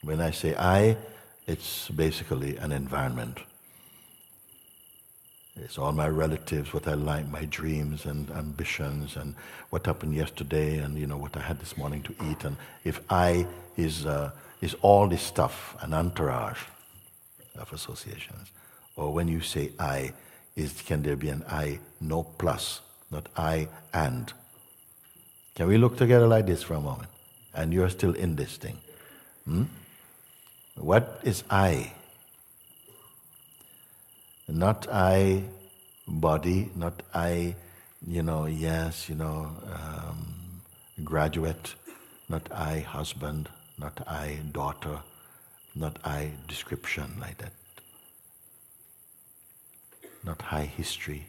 When I say I, it's basically an environment. It's all my relatives, what I like, my dreams and ambitions, and what happened yesterday, and what I had this morning to eat. And if I is all this stuff, an entourage of associations. Or when you say I, can there be an I, no plus, not I and? Can we look together like this for a moment? And you're still in this thing. What is I? Not I body, not I, graduate, not I husband, not I daughter, not I description like that. Not high history.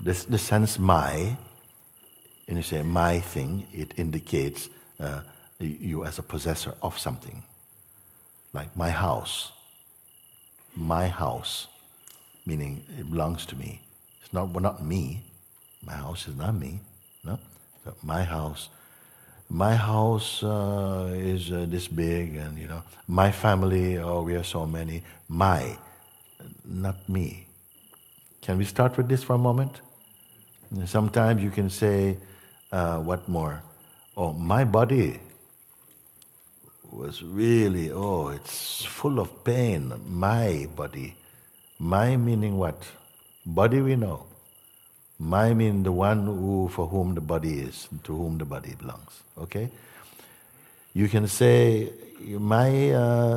The sense my, when you say my thing, it indicates you as a possessor of something. Like my house, meaning it belongs to me. It's not me. My house is not me. No, so my house is this big, and my family. Oh, we are so many. My, not me. Can we start with this for a moment? Sometimes you can say, what more? Oh, my body was really, it's full of pain. My body. My meaning what? Body we know. My mean the one for whom the body is, to whom the body belongs. Okay? You can say, my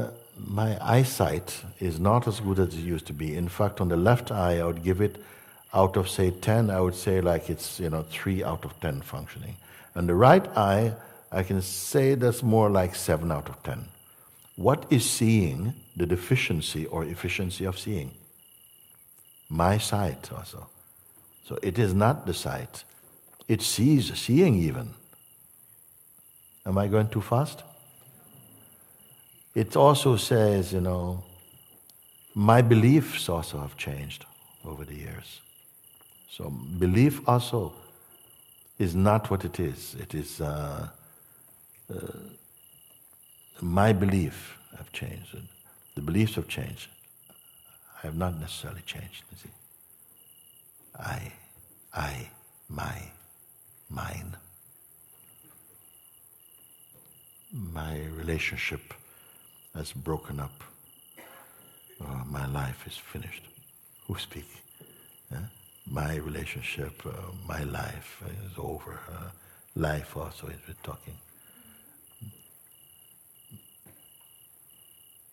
eyesight is not as good as it used to be. In fact, on the left eye, I would give it, out of say 10, I would say like it's 3 out of 10 functioning. And the right eye, I can say that's more like 7 out of 10. What is seeing the deficiency or efficiency of seeing? My sight also. So it is not the sight. It sees seeing even. Am I going too fast? It also says, my beliefs also have changed over the years. So belief also is not what it is. It is my belief have changed. The beliefs have changed. I have not necessarily changed. You see, I, my, mine. My relationship has broken up. My life is finished. Who speaks? My relationship, my life is over. Life also is with talking.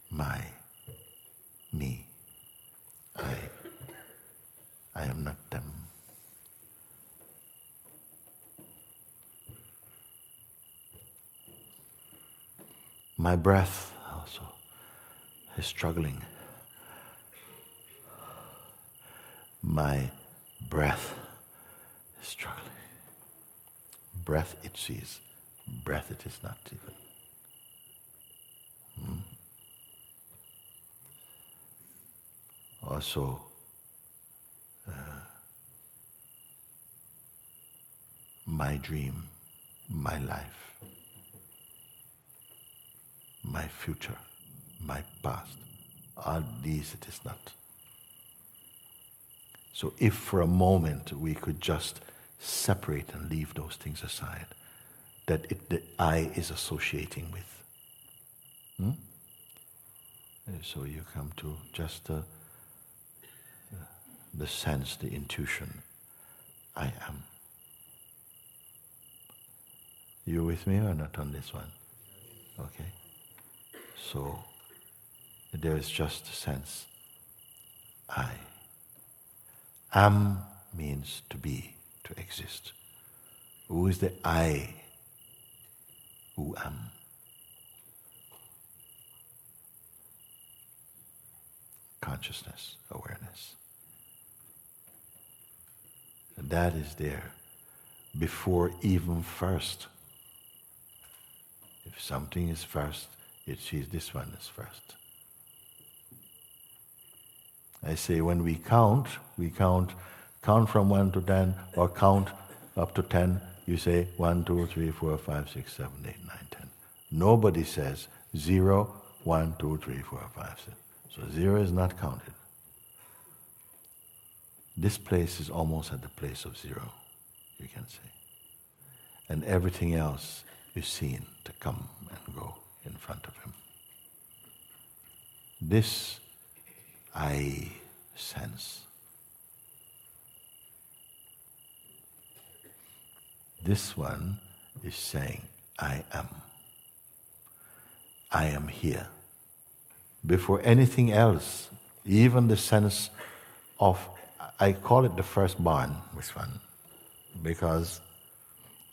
My, me, I am not them. My breath also is struggling. My breath is struggling. Breath it sees, breath it is not even. Also, my dream, my life, my future, my past, all these it is not. So if for a moment we could just separate and leave those things aside, that the I is associating with. So you come to just the sense, the intuition, I am. You with me or not on this one? Okay. So there is just a sense, I. Am means to be, to exist. Who is the I who am? Consciousness, awareness. And that is there before even first. If something is first, it sees this one is first. I say when we count Count from 1 to 10, or count up to 10. You say 1, 2, 3, 4, 5, 6, 7, 8, 9, 10. Nobody says 0, 1, 2, 3, 4, 5, 6. So 0 is not counted. This place is almost at the place of 0, you can say. And everything else is seen to come and go in front of him. This I sense. This one is saying, I am. I am here. Before anything else, even the sense of, I call it the firstborn, this one, because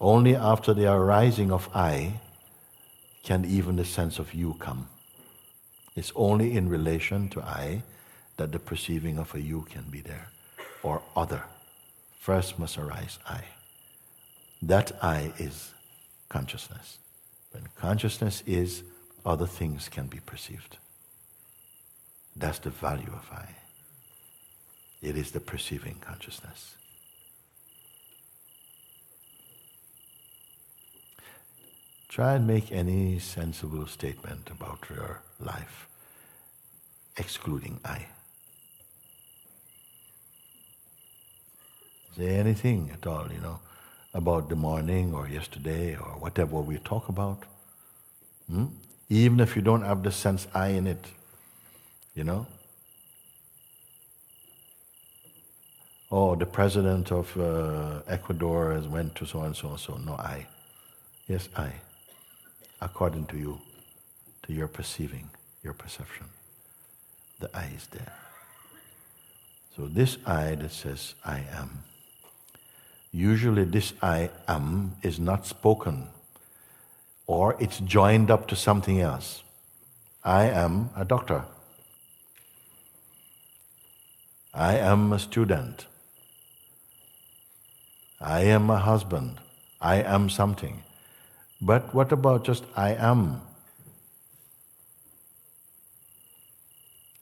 only after the arising of I can even the sense of you come. It's only in relation to I that the perceiving of a you can be there, or other. First must arise I. That I is consciousness. When consciousness is, other things can be perceived. That's the value of I. It is the perceiving consciousness. Try and make any sensible statement about your life, excluding I. Say anything at all, about the morning or yesterday or whatever we talk about. Even if you don't have the sense I in it, Oh, the president of Ecuador has went to so and so and so. No, I. Yes, I. According to you, to your perceiving, your perception. The I is there. So this I that says I am, usually this I am is not spoken, or it's joined up to something else. I am a doctor. I am a student. I am a husband. I am something. But what about just I am?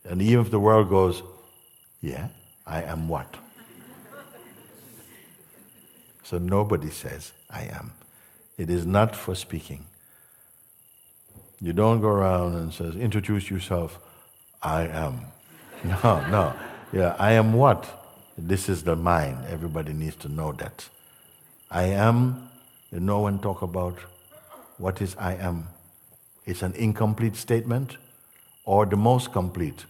And even if the world goes, yeah, I am what? So nobody says I am. It is not for speaking. You don't go around and says, introduce yourself, I am. No. Yeah, I am what? This is the mind. Everybody needs to know that. I am, no one talk about what is I am. It's an incomplete statement or the most complete.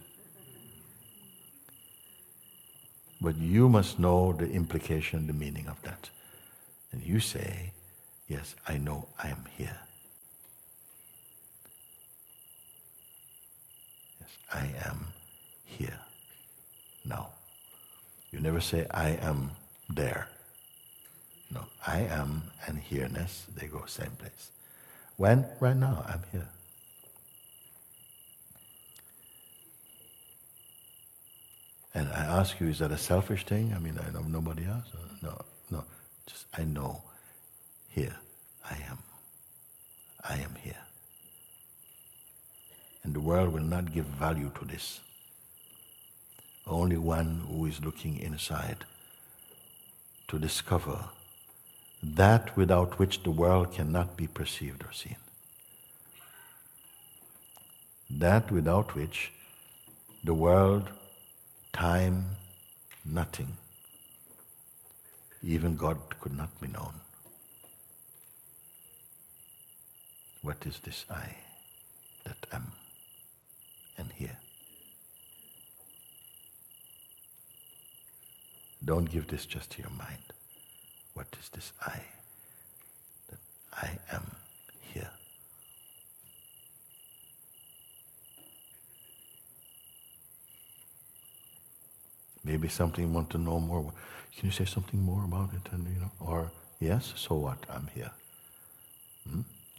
But you must know the implication, the meaning of that. And you say, yes, I know I am here. Yes, I am here. Now. You never say, I am there. No, I am and here-ness, they go same place. When? Right now, I'm here. And I ask you, is that a selfish thing? I mean, I know nobody else? No. Just I know here, I am. I am here. And the world will not give value to this. Only one who is looking inside to discover that without which the world cannot be perceived or seen. That without which the world, time, nothing, even God could not be known. What is this I that am and here? Don't give this just to your mind. What is this I? That I am here. Maybe something you want to know more. Can you say something more about it? And or yes, so what? I'm here.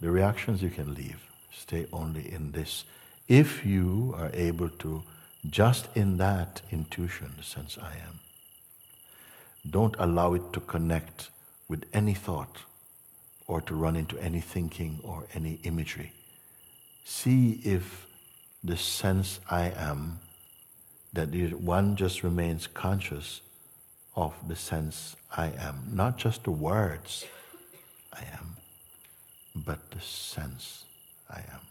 The reactions you can leave. Stay only in this. If you are able to, just in that intuition, the sense I am, don't allow it to connect with any thought or to run into any thinking or any imagery. See if the sense I am, that one just remains conscious of the sense I am. Not just the words I am, but the sense I am.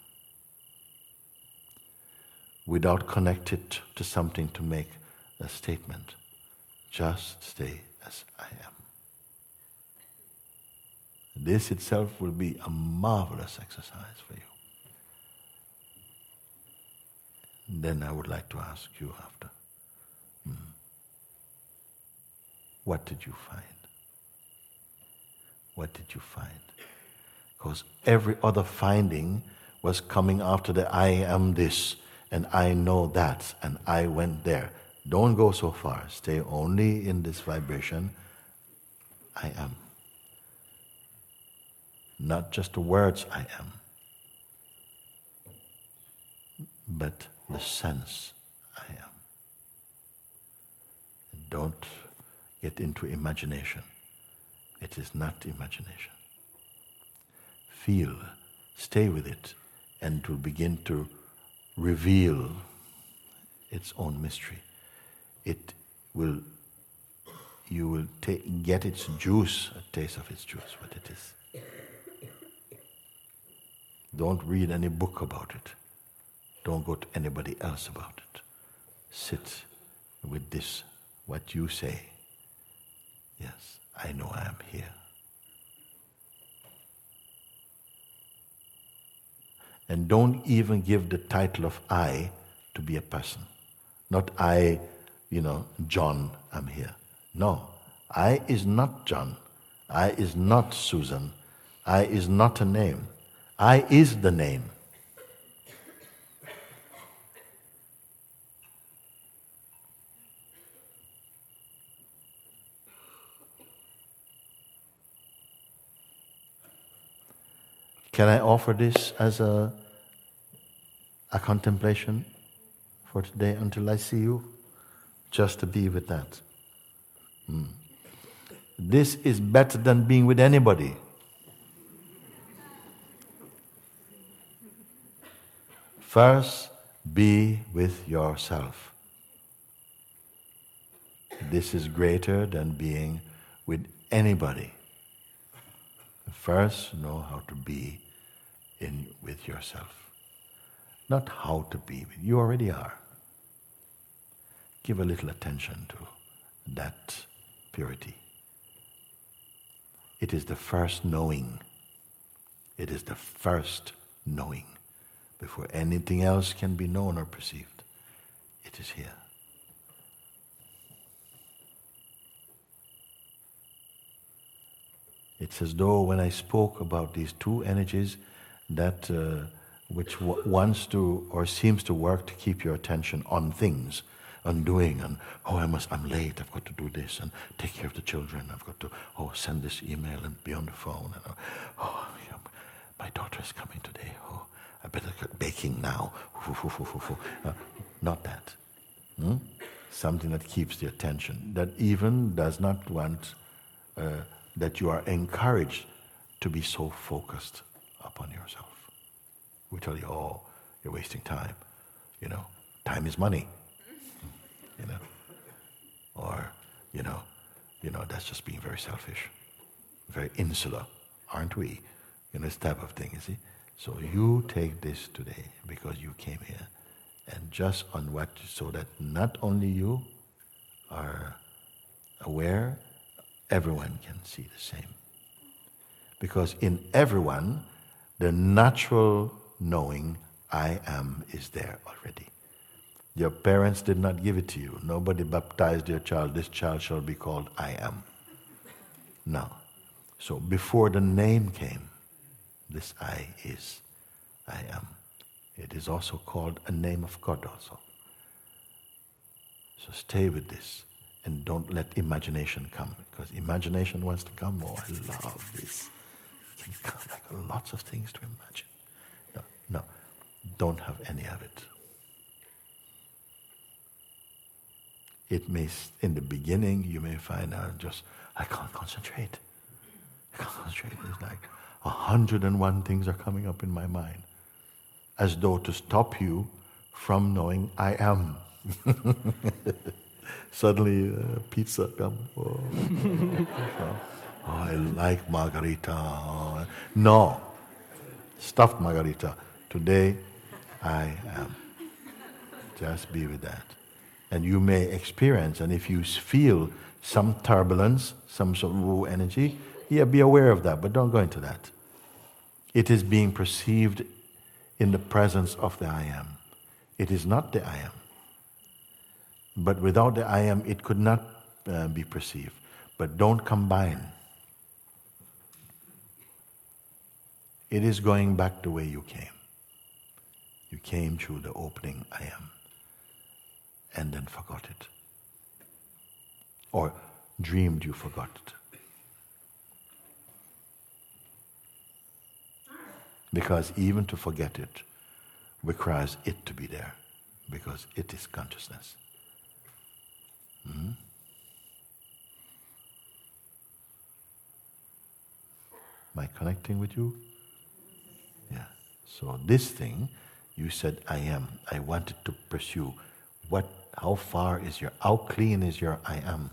Without connecting it to something to make a statement. Just stay as I am. This itself will be a marvelous exercise for you. Then I would like to ask you after, what did you find? What did you find? Because every other finding was coming after the I am this, and I know that, and I went there. Don't go so far. Stay only in this vibration, I am. Not just the words I am, but the sense I am. And don't get into imagination. It is not imagination. Feel, stay with it, and it will begin to reveal its own mystery. It will, you will get its juice, a taste of its juice, what it is. Don't read any book about it. Don't go to anybody else about it. Sit with this, what you say. Yes, I know I am here. And don't even give the title of I to be a person. Not I, John, I'm here. No, I is not John. I is not Susan. I is not a name. I is the name. Can I offer this as a contemplation for today until I see you? Just to be with that. This is better than being with anybody. First, be with yourself. This is greater than being with anybody. First, know how to be with yourself. Not how to be, you already are. Give a little attention to that purity. It is the first knowing. It is the first knowing. Before anything else can be known or perceived, it is here. It's as though when I spoke about these two energies that which wants to or seems to work to keep your attention on things, on doing, and I'm late, I've got to do this and take care of the children, I've got to send this email and be on the phone, and my daughter is coming today, I better get baking now. Not that. Something that keeps the attention, that even does not want that you are encouraged to be so focused upon yourself. We tell you, you're wasting time. Time is money. Or, that's just being very selfish, very insular, aren't we? This type of thing, you see. So you take this today because you came here, and just on so that not only you are aware, everyone can see the same. Because in everyone, the natural knowing I am is there already. Your parents did not give it to you. Nobody baptized their child, this child shall be called I am. No. So before the name came, this I is, I am. It is also called a name of God also. So stay with this and don't let imagination come, because imagination wants to come, I love this. It can come like lots of things to imagine. No, don't have any of it. It may, in the beginning, you may find out I can't concentrate. It's like 101 things are coming up in my mind, as though to stop you from knowing I am. Suddenly, pizza come. Oh, I like margarita. Oh, no, stuffed margarita. Today, I am. Just be with that. And you may experience, and if you feel some turbulence, some sort of raw energy, yeah, be aware of that, but don't go into that. It is being perceived in the presence of the I am. It is not the I am. But without the I am, it could not be perceived. But don't combine. It is going back the way you came. You came through the opening I am and then forgot it. Or dreamed you forgot it. Because even to forget it requires it to be there, because it is consciousness. Mm-hmm. Am I connecting with you? Yeah. So this thing, you said I am. I wanted to pursue. How clean is your I am?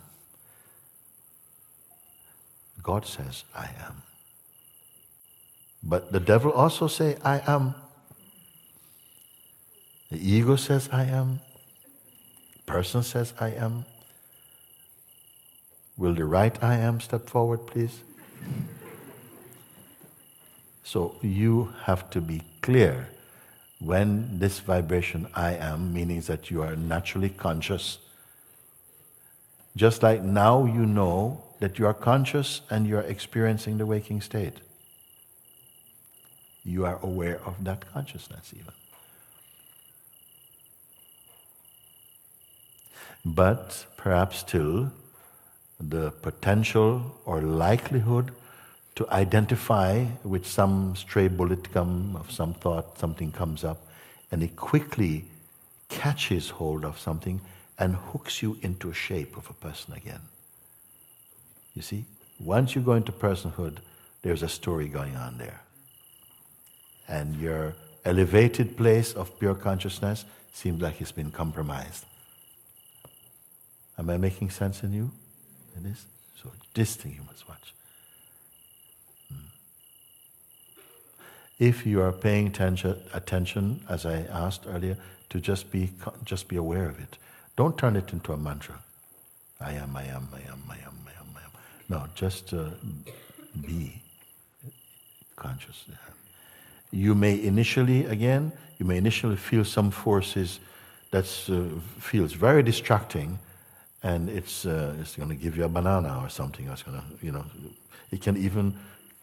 God says I am. But the devil also say I am. The ego says I am. Person says I am. Will the right I am step forward, please? So you have to be clear when this vibration I am, meaning that you are naturally conscious. Just like now you know that you are conscious and you are experiencing the waking state. You are aware of that consciousness even. But perhaps still the potential or likelihood to identify with some stray bullet of some thought, something comes up, and it quickly catches hold of something and hooks you into a shape of a person again. You see, once you go into personhood, there's a story going on there. And your elevated place of pure consciousness seems like it's been compromised. Am I making sense in you? It is? So this thing you must watch. If you are paying attention, as I asked earlier, to just be aware of it. Don't turn it into a mantra. I am, I am, I am, I am, I am, I am. No, just be conscious. You may initially feel some forces that feels very distracting, and it's going to give you a banana or something. It's going to, it can even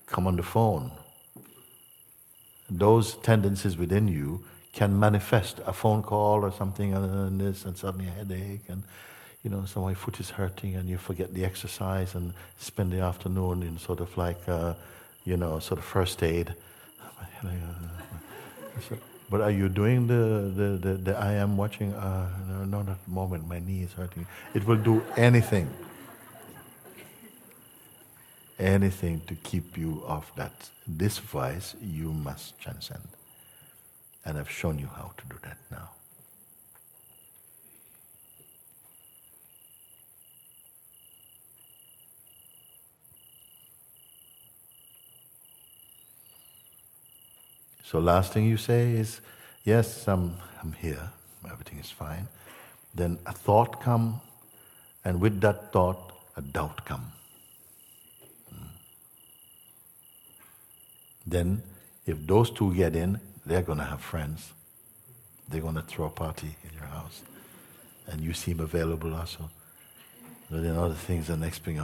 come on the phone. Those tendencies within you can manifest a phone call or something and this, and suddenly a headache, and my foot is hurting, and you forget the exercise and spend the afternoon in sort of like sort of first aid. But are you doing the I am watching? No, not at the moment. My knee is hurting. It will do anything to keep you off that. This vice you must transcend. And I've shown you how to do that now. So last thing you say is, yes, I'm here, everything is fine. Then a thought come, and with that thought, a doubt come. Then, if those two get in, they're going to have friends. They're going to throw a party in your house. And you seem available also. But then other things, the next thing,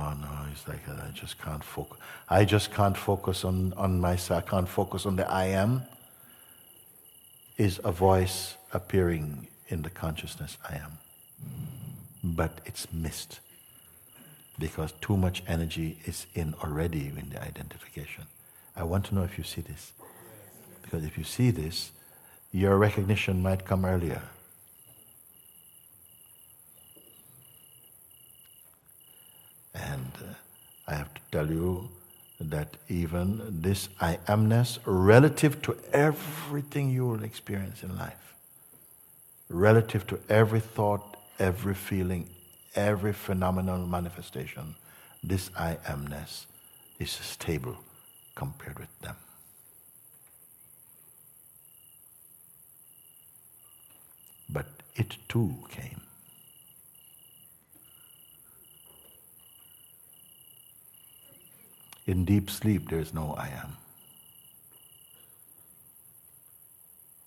it's like, I just can't focus. I just can't focus on myself. I can't focus on the I am. Is a voice appearing in the consciousness I am. But it's missed. Because too much energy is in already in the identification. I want to know if you see this. Because if you see this, your recognition might come earlier. And I have to tell you that even this I amness, relative to everything you will experience in life, relative to every thought, every feeling, every phenomenal manifestation, this I amness is stable compared with them. But it too came. In deep sleep, there is no I am.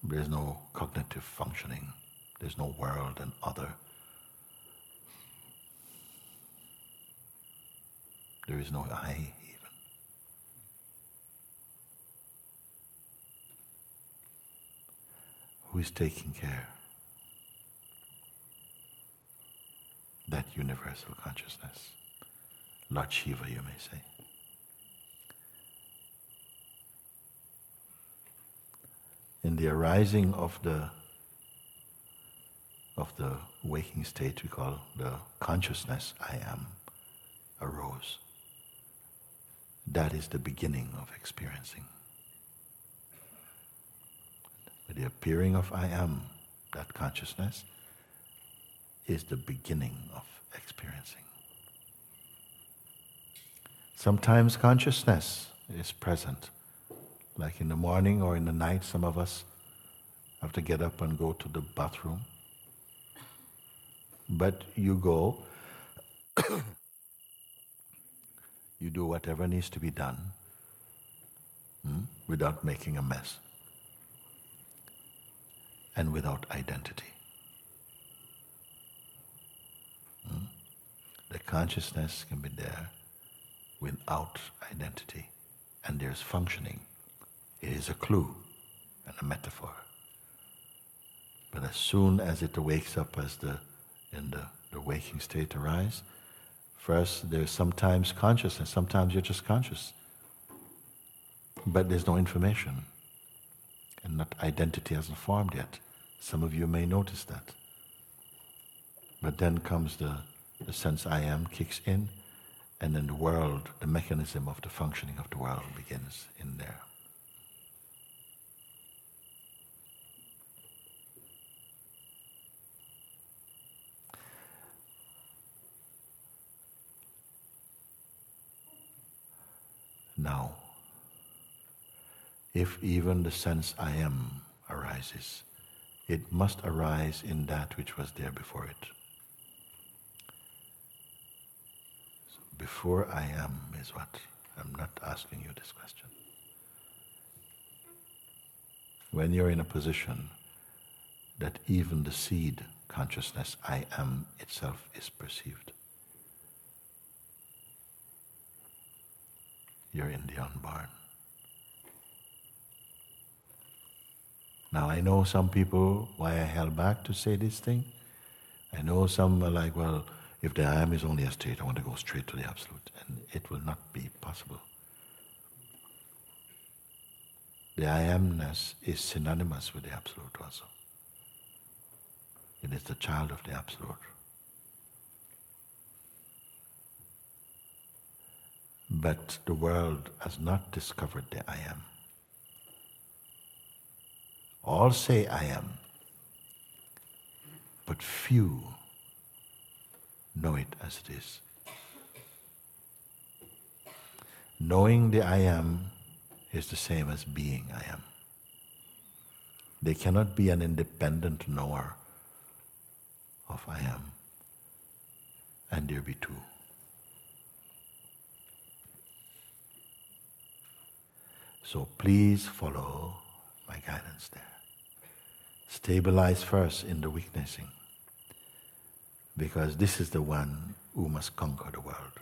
There is no cognitive functioning. There's no world and other. There is no I even. Who is taking care? That universal consciousness. Lord Shiva, you may say. In the arising of the waking state we call the consciousness I am arose. That is the beginning of experiencing. With the appearing of I am, that consciousness is the beginning of experiencing. Sometimes consciousness is present. Like in the morning or in the night, some of us have to get up and go to the bathroom. But you go, you do whatever needs to be done without making a mess and without identity. The consciousness can be there without identity, and there's functioning. It is a clue and a metaphor. But as soon as it wakes up in the waking state arise, first there's sometimes consciousness, sometimes you're just conscious. But there's no information. And that identity hasn't formed yet. Some of you may notice that. But then comes the sense I am kicks in, and then the world, the mechanism of the functioning of the world begins in there. Now, if even the sense I am arises, it must arise in that which was there before it. So before I am is what? I'm not asking you this question. When you're in a position that even the seed consciousness I am itself is perceived, you're in the unborn. Now I know some people, why I held back to say this thing. I know some are like, well, if the I am is only a state, I want to go straight to the Absolute. And it will not be possible. The I amness is synonymous with the Absolute also. It is the child of the Absolute. But the world has not discovered the I am. All say I am, but few know it as it is. Knowing the I am is the same as being I am. They cannot be an independent knower of I am, and there be two. So please follow my guidance there. Stabilize first in the witnessing, because this is the one who must conquer the world.